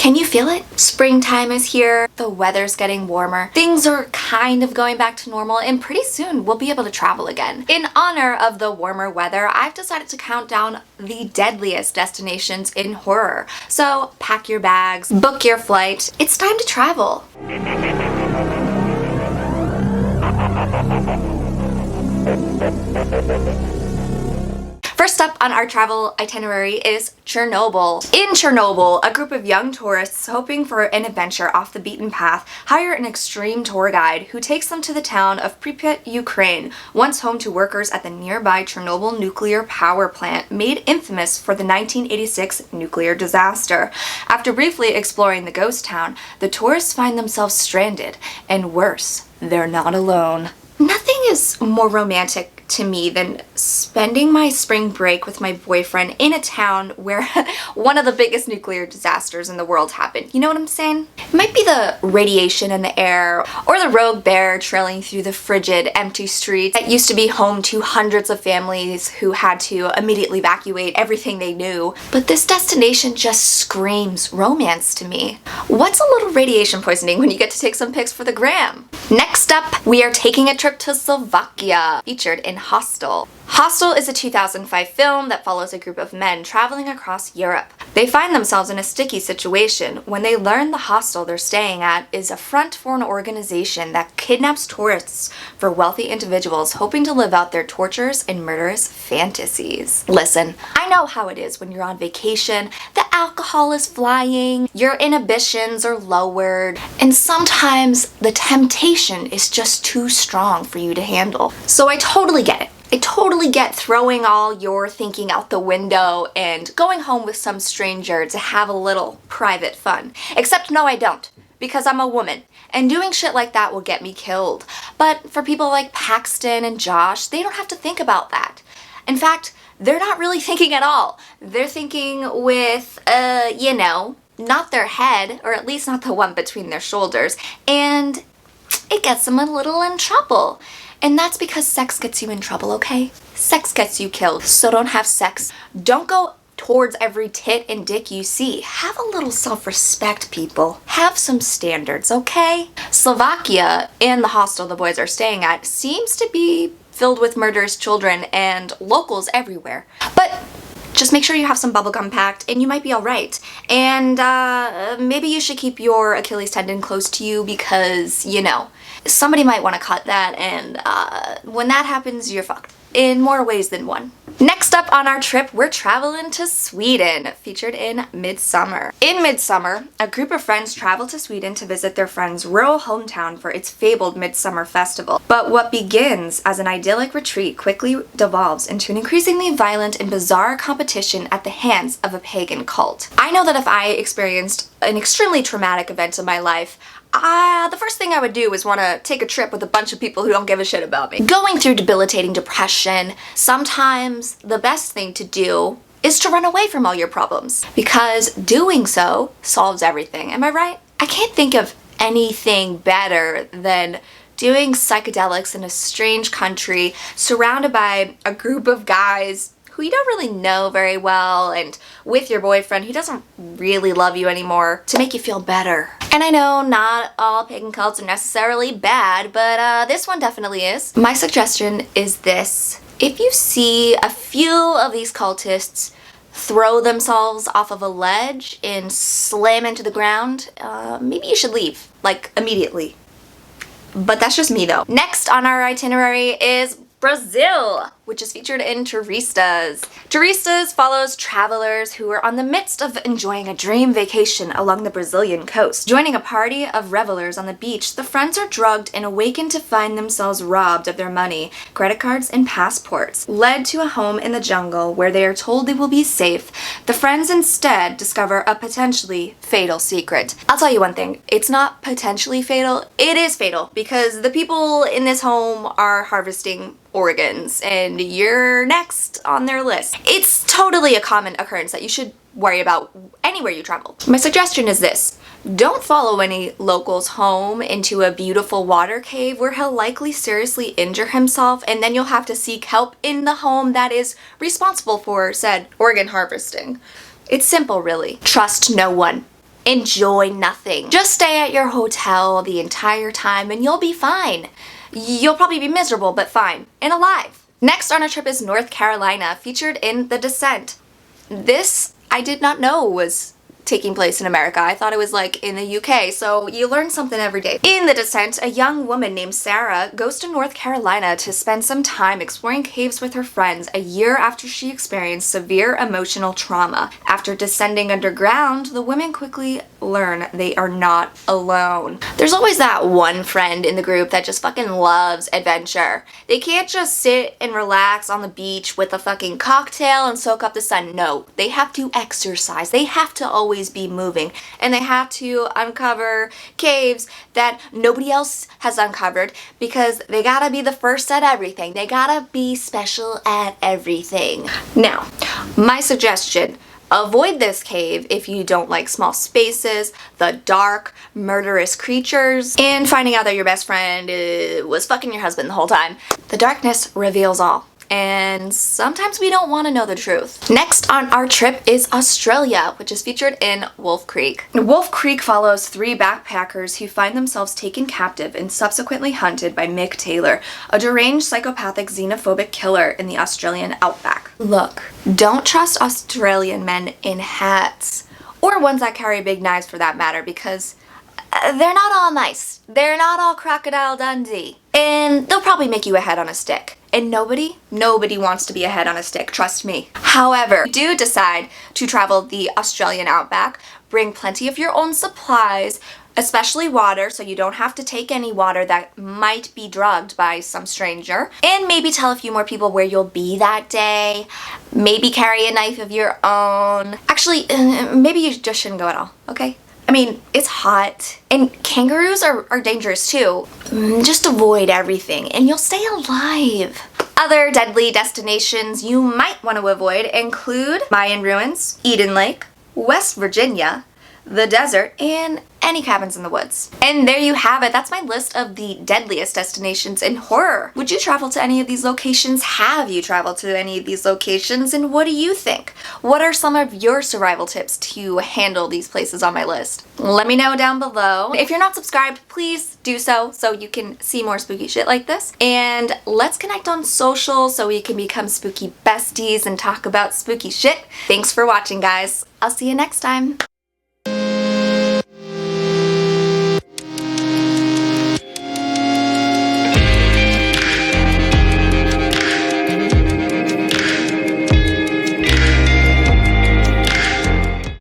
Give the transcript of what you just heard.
Can you feel it? Springtime is here, the weather's getting warmer, things are kind of going back to normal, and pretty soon we'll be able to travel again. In honor of the warmer weather, I've decided to count down the deadliest destinations in horror. So pack your bags, book your flight, it's time to travel. First up on our travel itinerary is Chernobyl. In Chernobyl, a group of young tourists hoping for an adventure off the beaten path hire an extreme tour guide who takes them to the town of Pripyat, Ukraine, once home to workers at the nearby Chernobyl nuclear power plant, made infamous for the 1986 nuclear disaster. After briefly exploring the ghost town, the tourists find themselves stranded, and worse, they're not alone. Nothing is more romantic to me than spending my spring break with my boyfriend in a town where one of the biggest nuclear disasters in the world happened. You know what I'm saying? It might be the radiation in the air, or the rogue bear trailing through the frigid, empty streets that used to be home to hundreds of families who had to immediately evacuate everything they knew. But this destination just screams romance to me. What's a little radiation poisoning when you get to take some pics for the gram? Next up, we are taking a trip to Slovakia, featured in Hostel. Hostel is a 2005 film that follows a group of men traveling across Europe. They find themselves in a sticky situation when they learn the hostel they're staying at is a front for an organization that kidnaps tourists for wealthy individuals hoping to live out their tortures and murderous fantasies. Listen, I know how it is when you're on vacation. The alcohol is flying, your inhibitions are lowered, and sometimes the temptation is just too strong for you to handle. So I totally get it. I totally get throwing all your thinking out the window and going home with some stranger to have a little private fun. Except no, I don't, because I'm a woman, and doing shit like that will get me killed. But for people like Paxton and Josh, they don't have to think about that. In fact, they're not really thinking at all. They're thinking with, not their head, or at least not the one between their shoulders, and it gets them a little in trouble. And that's because sex gets you in trouble, okay? Sex gets you killed, so don't have sex. Don't go towards every tit and dick you see. Have a little self-respect, people. Have some standards, okay? Slovakia, and the hostel the boys are staying at, seems to be filled with murderous children and locals everywhere. But just make sure you have some bubblegum packed and you might be alright. And maybe you should keep your Achilles tendon close to you because, somebody might want to cut that, and when that happens, you're fucked. In more ways than one. Next up on our trip, we're traveling to Sweden, featured in MidSummer. In MidSummer, a group of friends travel to Sweden to visit their friend's rural hometown for its fabled MidSummer festival. But what begins as an idyllic retreat quickly devolves into an increasingly violent and bizarre competition at the hands of a pagan cult. I know that if I experienced an extremely traumatic event in my life, the first thing I would do is want to take a trip with a bunch of people who don't give a shit about me. Going through debilitating depression, sometimes the best thing to do is to run away from all your problems, because doing so solves everything. Am I right? I can't think of anything better than doing psychedelics in a strange country, surrounded by a group of guys who you don't really know very well, and with your boyfriend who doesn't really love you anymore, to make you feel better. And I know not all pagan cults are necessarily bad, but this one definitely is. My suggestion is this. If you see a few of these cultists throw themselves off of a ledge and slam into the ground, maybe you should leave, like, immediately. But that's just me though. Next on our itinerary is Brazil, which is featured in Turistas. Turistas follows travelers who are on the midst of enjoying a dream vacation along the Brazilian coast. Joining a party of revelers on the beach, the friends are drugged and awaken to find themselves robbed of their money, credit cards, and passports. Led to a home in the jungle where they are told they will be safe, the friends instead discover a potentially fatal secret. I'll tell you one thing, it's not potentially fatal, it is fatal, because the people in this home are harvesting organs, and you're next on their list. It's totally a common occurrence that you should worry about anywhere you travel. My suggestion is this. Don't follow any locals home into a beautiful water cave where he'll likely seriously injure himself, and then you'll have to seek help in the home that is responsible for said organ harvesting. It's simple, really. Trust no one. enjoy nothing. Just stay at your hotel the entire time and you'll be fine. You'll probably be miserable, but fine and alive. Next on our trip is North Carolina, featured in The Descent. This I did not know was taking place in America. I thought it was like in the UK, so you learn something every day. In The Descent, a young woman named Sarah goes to North Carolina to spend some time exploring caves with her friends a year after she experienced severe emotional trauma. After descending underground, the women quickly learn they are not alone. There's always that one friend in the group that just fucking loves adventure. They can't just sit and relax on the beach with a fucking cocktail and soak up the sun. No, they have to exercise. They have to always be moving, and they have to uncover caves that nobody else has uncovered because they gotta be the first at everything. They gotta be special at everything. Now, my suggestion: avoid this cave if you don't like small spaces, the dark, murderous creatures, and finding out that your best friend was fucking your husband the whole time. The darkness reveals all. And sometimes we don't want to know the truth. Next on our trip is Australia, which is featured in Wolf Creek. Wolf Creek follows 3 backpackers who find themselves taken captive and subsequently hunted by Mick Taylor, a deranged psychopathic xenophobic killer in the Australian Outback. Look, don't trust Australian men in hats, or ones that carry big knives for that matter, because they're not all nice. They're not all Crocodile Dundee. And they'll probably make you a head on a stick. And nobody wants to be a head on a stick, trust me. However, if you do decide to travel the Australian Outback, bring plenty of your own supplies, especially water, so you don't have to take any water that might be drugged by some stranger. And maybe tell a few more people where you'll be that day. Maybe carry a knife of your own. Actually, maybe you just shouldn't go at all, okay? I mean, it's hot, and kangaroos are dangerous too. Just avoid everything, and you'll stay alive. Other deadly destinations you might want to avoid include Mayan ruins, Eden Lake, West Virginia, the desert, and any cabins in the woods. And there you have it. That's my list of the deadliest destinations in horror. Would you travel to any of these locations? Have you traveled to any of these locations? And what do you think? What are some of your survival tips to handle these places on my list? Let me know down below. If you're not subscribed, please do so you can see more spooky shit like this. And let's connect on social so we can become spooky besties and talk about spooky shit. Thanks for watching, guys. I'll see you next time.